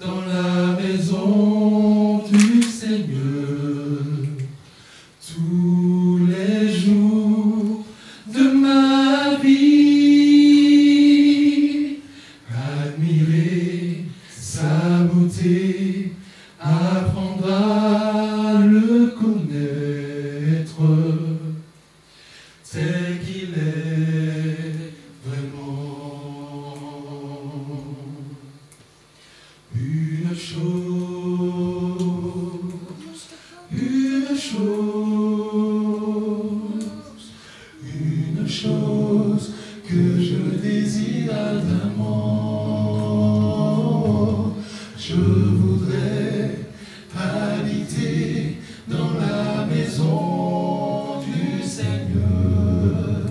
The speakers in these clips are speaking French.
dans la maison du Seigneur tous les jours de ma vie. Admirer sa beauté, apprendre à le connaître tel qu'il est vraiment. Une chose que je désire ardemment. Je voudrais habiter dans la maison du Seigneur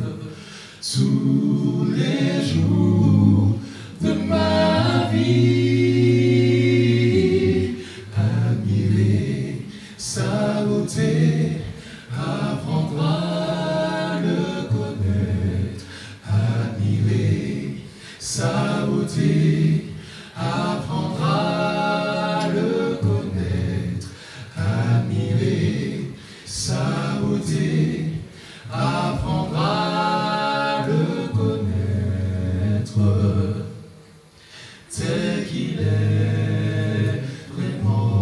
tous les jours de ma vie. Admirer sa beauté, apprendre à le connaître. Admirer sa beauté, apprendre à le connaître. Admirer sa beauté, apprendre à le connaître tel qu'il est vraiment.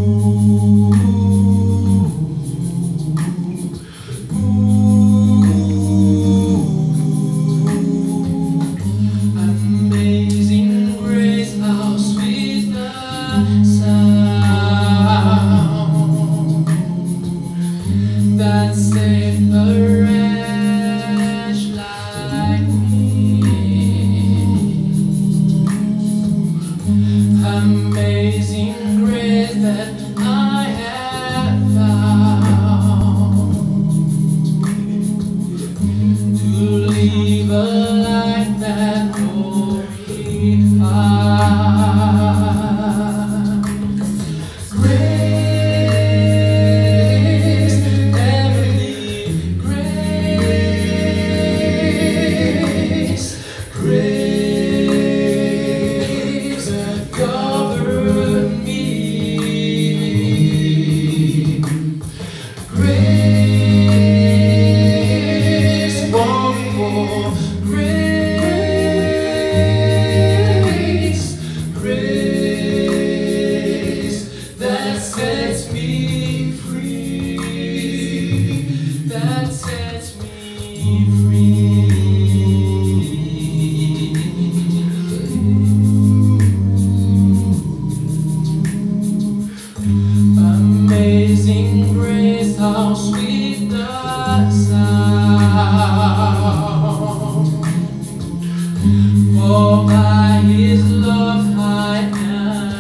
Ooh. how sweet the sound. For by His love I am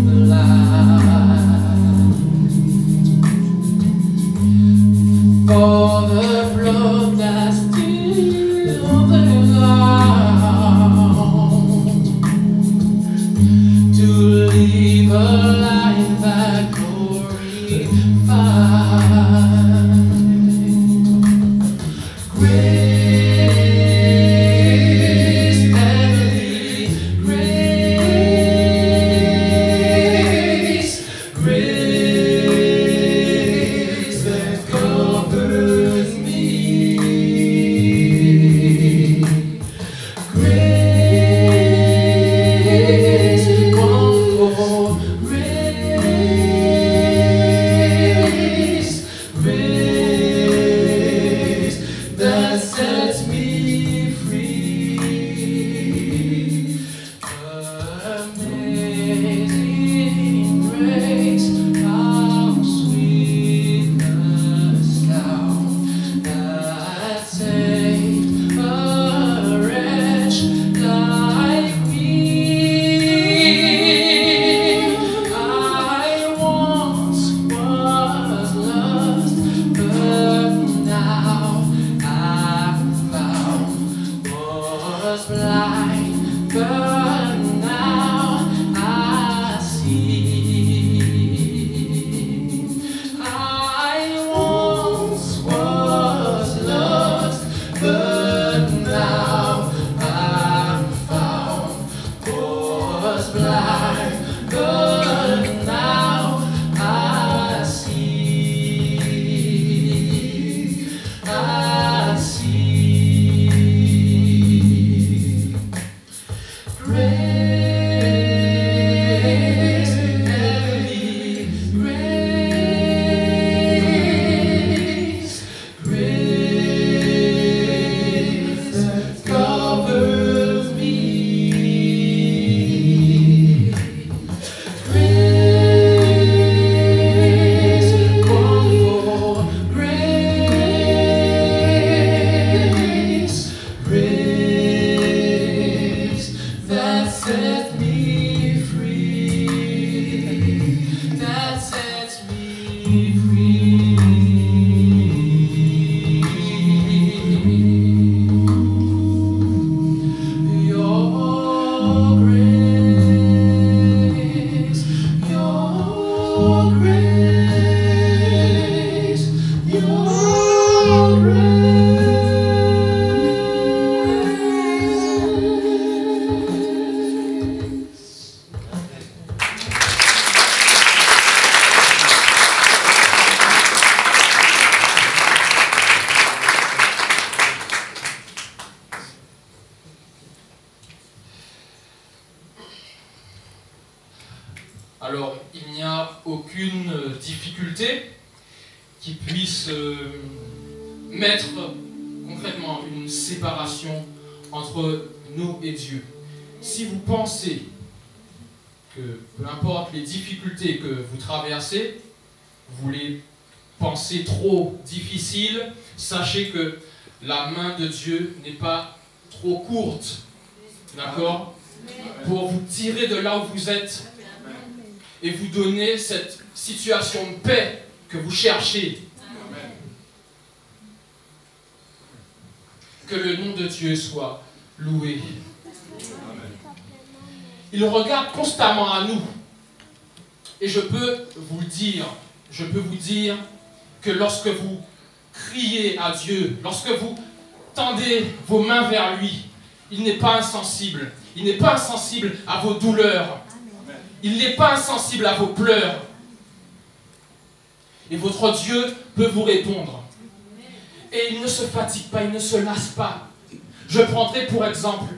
glad. For the blood that stilled the ground, to live a life that glorifies. Grace, heavenly grace, grace that covers me. Grace, wonderful grace, grace that sets me free. Amazing grace, how sweet the sound that saved a wretch like me. I once was lost, but now I'm found. Was blind, but now I see. I once was lost, but now I'm found. Was blind, but now I see. I see. Grace, heavenly grace, grace that covers me. Grace, wonderful grace, grace that sets me free, that sets me free. Your grace, your grace, your grace. Alors, il n'y a aucune difficulté qui puisse mettre concrètement une séparation entre nous et Dieu. Si vous pensez que, peu importe les difficultés que vous traversez, vous les pensez trop difficiles, sachez que la main de Dieu n'est pas trop courte, d'accord, pour vous tirer de là où vous êtes et vous donner cette situation de paix que vous cherchez. Que le nom de Dieu soit loué. Il regarde constamment à nous. Et je peux vous dire que lorsque vous criez à Dieu, lorsque vous tendez vos mains vers lui, il n'est pas insensible. Il n'est pas insensible à vos douleurs. Il n'est pas insensible à vos pleurs. Et votre Dieu peut vous répondre. Et il ne se fatigue pas, il ne se lasse pas. Je prendrai pour exemple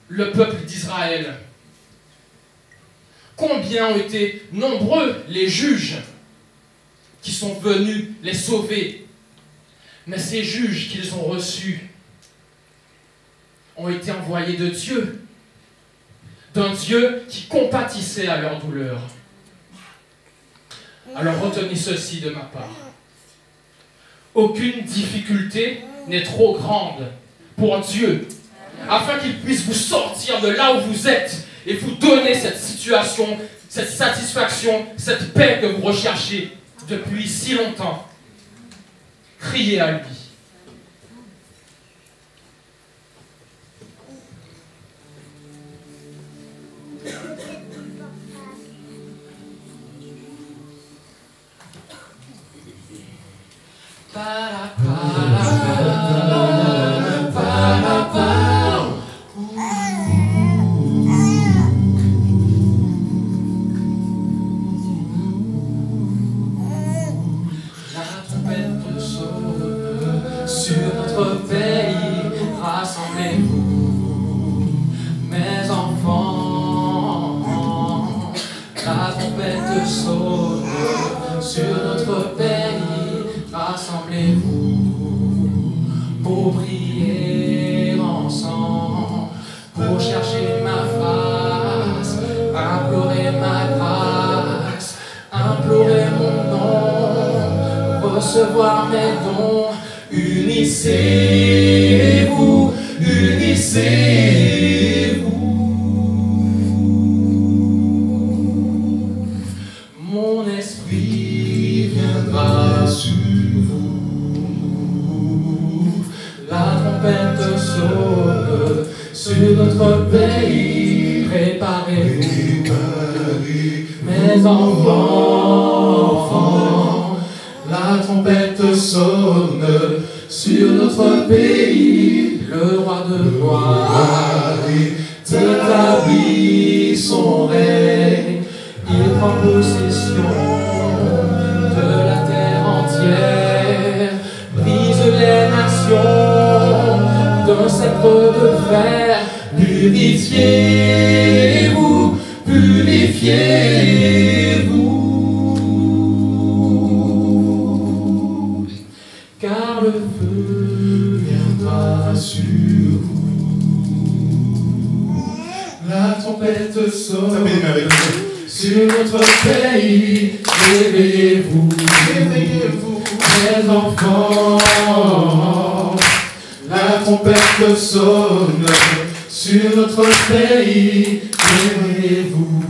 le peuple d'Israël. Combien ont été nombreux les juges qui sont venus les sauver. Mais ces juges qu'ils ont reçus ont été envoyés de Dieu, d'un Dieu qui compatissait à leur douleur. Alors retenez ceci de ma part. Aucune difficulté n'est trop grande pour Dieu, afin qu'il puisse vous sortir de là où vous êtes et vous donner cette situation, cette satisfaction, cette paix que vous recherchez depuis si longtemps. Criez à lui. Recevoir mes dons, unissez-vous, unissez-vous. Mon esprit viendra sur vous. La trompette sonne sur notre pays. Préparez-vous, mes enfants. La trompette sonne sur notre pays, le roi de gloire établit son règne, il prend possession de la terre entière, brise les nations d'un sceptre de fer, purifiez-vous, purifiez-vous. Car le feu viendra sur vous. La trompette sonne sur notre pays. Réveillez-vous, réveillez-vous, mes enfants. La trompette sonne sur notre pays. Réveillez-vous,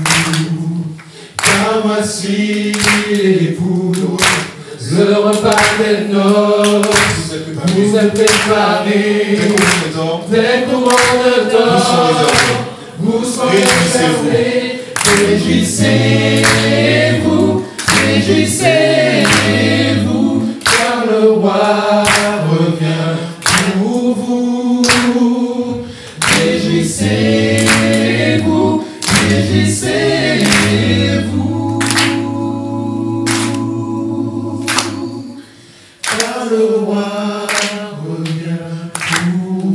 car voici l'époux. Le repas des noces vous est préparé, des couronnes d'or vous sont réservées. Réjouissez-vous, réjouissez-vous, car le roi revient pour vous. Réjouissez-vous, réjouissez-vous. Le roi revient pour vous.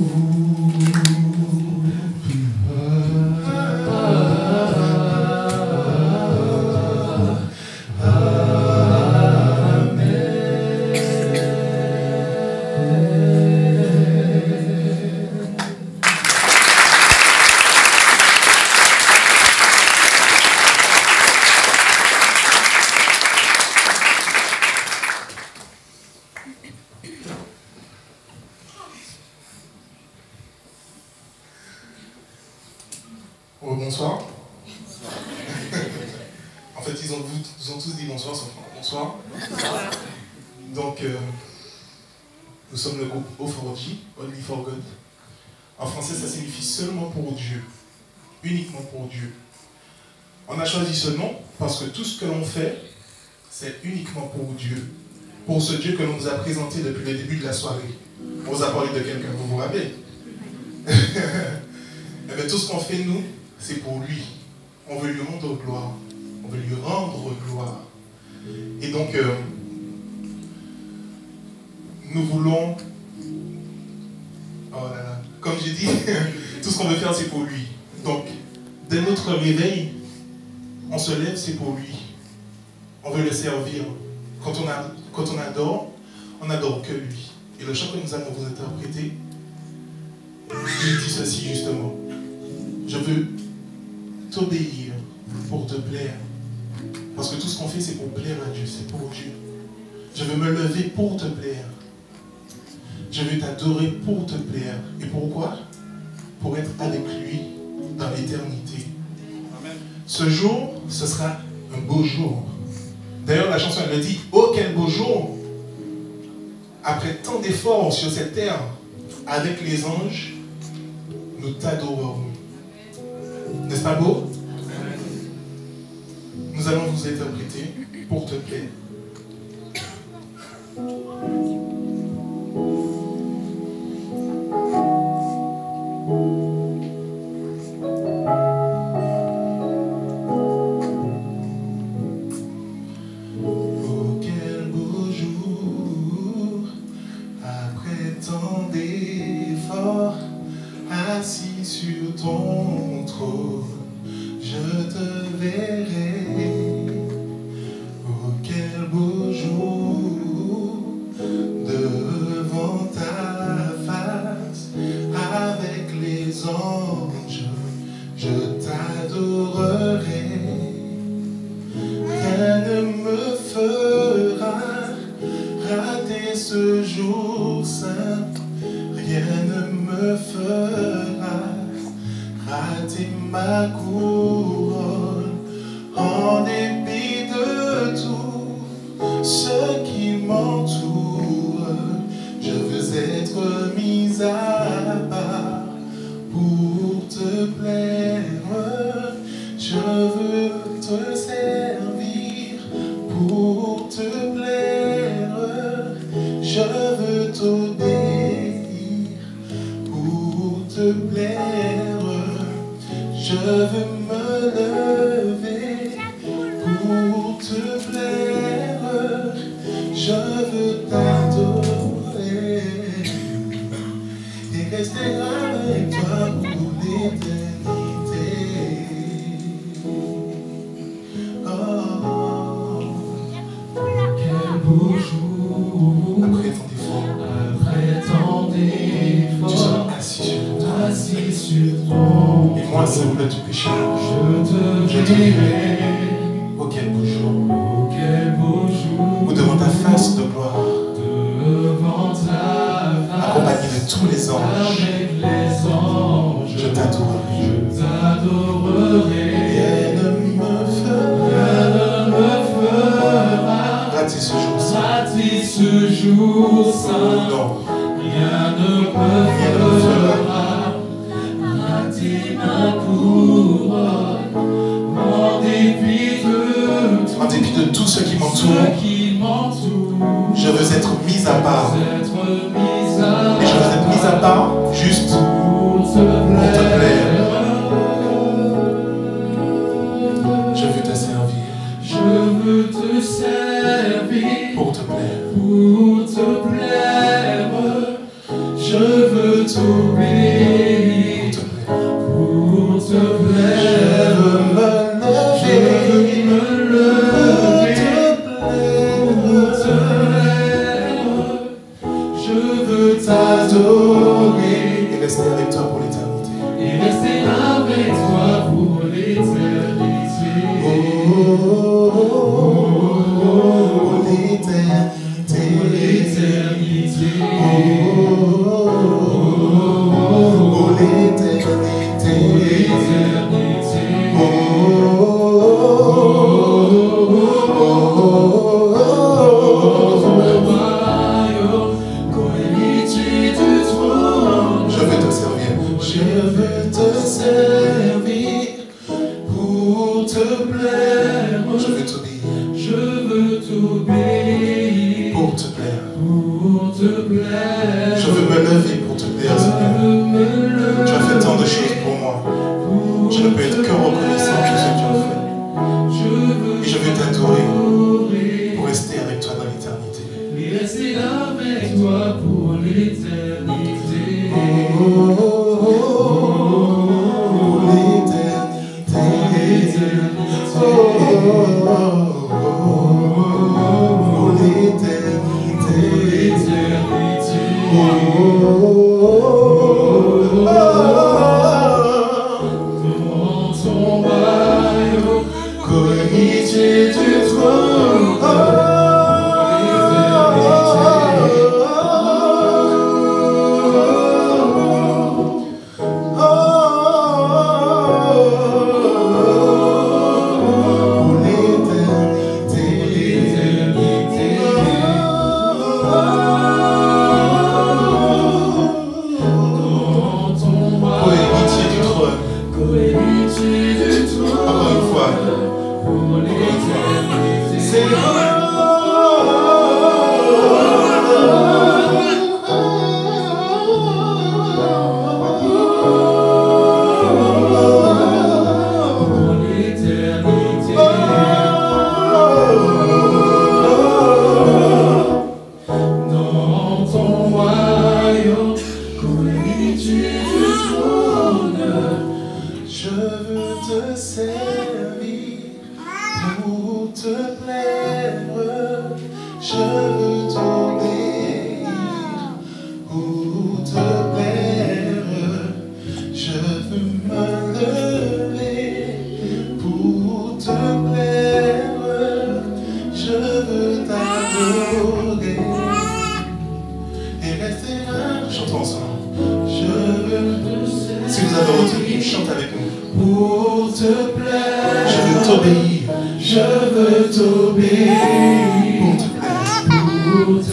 Bonsoir. En fait, ils ont tous dit bonsoir, sauf moi. Bonsoir. Donc, nous sommes le groupe O4G, Only for God. En français, ça signifie seulement pour Dieu. Uniquement pour Dieu. On a choisi ce nom parce que tout ce que l'on fait, c'est uniquement pour Dieu. Pour ce Dieu que l'on nous a présenté depuis le début de la soirée. On vous a parlé de quelqu'un, vous vous rappelez? Eh bien, tout ce qu'on fait, nous, c'est pour lui. On veut lui rendre gloire. On veut lui rendre gloire. Et donc, nous voulons... Oh là là. Comme j'ai dit, tout ce qu'on veut faire, c'est pour lui. Donc, dès notre réveil, on se lève, c'est pour lui. On veut le servir. Quand on adore, on n'adore que lui. Et le chant que nous allons vous interpréter, il dit ceci justement. Je veux t'obéir pour te plaire. Parce que tout ce qu'on fait, c'est pour plaire à Dieu, c'est pour Dieu. Je veux me lever pour te plaire. Je veux t'adorer pour te plaire. Et pourquoi? Pour être avec lui dans l'éternité. Ce jour, ce sera un beau jour. D'ailleurs, la chanson, elle le dit, oh quel beau jour! Après tant d'efforts sur cette terre, avec les anges, nous t'adorerons. N'est-ce pas beau? Nous allons vous interpréter pour te plaire. Oh quel beau jour, après tant d'efforts, assis sur ton trône, je te verrai. Oh quel beau jour, devant ta face, avec les anges, je t'adorerai. Rien ne me fera rater ce jour saint, rien ne me fera rater ma couronne, en dépit de tout ce qui m'entoure. Je veux être mis à part pour te plaire. Je veux te servir pour te plaire. Je veux t'obéir pour te plaire. Je veux me lever pour te plaire. Je veux t'adorer et rester avec toi pour l'éternité. Oh, Quel beau jour, après tant d'efforts, tu seras assis sur ton. Et moi, c'est le tout péché. je te verrai. Oh, quel beau jour. Oh, quel beau jour, Ou devant ta face de gloire, devant ta face, accompagné de tous les anges, avec les anges, je t'adorerai. je t'adorerai. Rien ne me fera rater ce jour saint. Rater ce jour saint, Non, rien ne me fera rater ma couronne, en dépit de tout ce qui m'entoure. ce qui m'entoure. Je veux être mis à part. Être mis à Et je veux être mis à part juste pour te te plaire. Je veux te servir Je veux te servir pour te plaire. pour te plaire. Je veux t'obéir Pour te plaire. pour te plaire. Je veux me lever pour te plaire. Je veux t'adorer et rester avec toi pour l'éternité. et rester avec toi pour l'éternité. Pour l'éternité. Pour l'éternité. Pour l'éternité. Je veux te servir. Je veux te servir pour te plaire. Je veux t'obéir Je veux t'obéir pour te plaire. pour te plaire. Je veux me lever pour te plaire, Seigneur. Tu as fait tant de choses pour moi. Je ne peux être que reconnaissant de ce que tu as fait. Et je veux t'adorer pour rester avec toi dans l'éternité. Et rester avec toi pour l'éternité. Pour l'éternité. Pour l'éternité. Dans ton royaume, Comme il t'est dû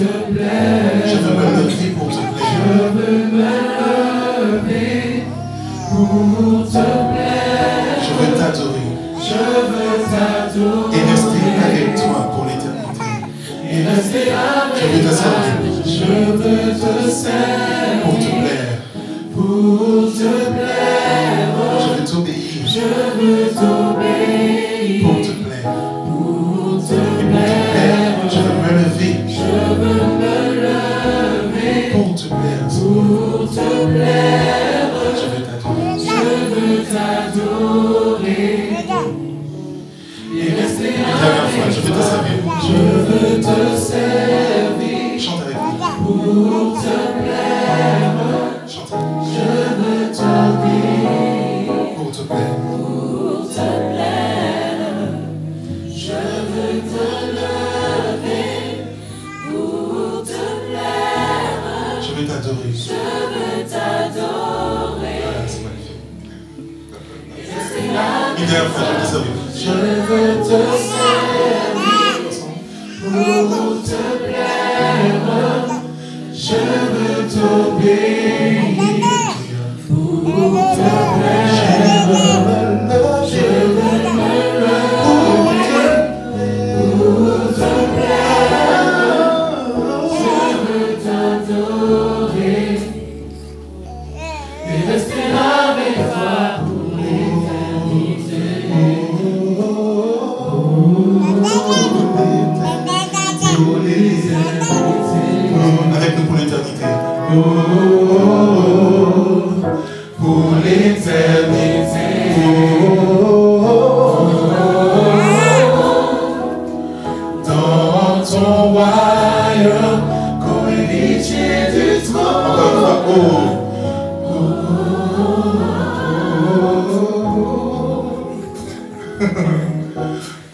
te plaire. Je veux me lever pour te plaire. Je veux me lever pour te plaire. Je veux t'adorer. Je veux t'adorer. Et rester avec toi pour l'éternité. Et rester avec Je veux te servir. Je veux te servir. Pour te plaire. Pour te plaire. Je veux t'obéir. Je veux t'obéir. Pour te plaire. Pour te Et pour te plaire, je veux me lever. Je veux me lever. Pour te plaire. Pour te plaire. Je veux t'adorer. Je veux t'adorer. Et rester Une dernière fois, je veux te servir. Je veux te servir. Chante avec moi. Pour te plaire. Chante. Je veux t'obéir. Pour te plaire. Pour te plaire. Je veux te lever. Pour te plaire. Je veux t'adorer. Je veux t'adorer. Voilà, c'est magnifique. Une dernière fois, je veux te servir. Je veux te servir. Pour te plaire. Je veux t'obéir. Pour te plaire. Je veux me lever. Pour te plaire. Je veux t'adorer. Et rester avec toi pour l'éternité. Pour l'éternité. Avec nous pour l'éternité. Pour l'éternité. Dans ton royaume, comme héritier du trône. Encore une fois.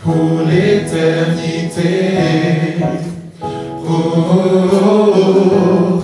Pour l'éternité. Oh, oh, oh.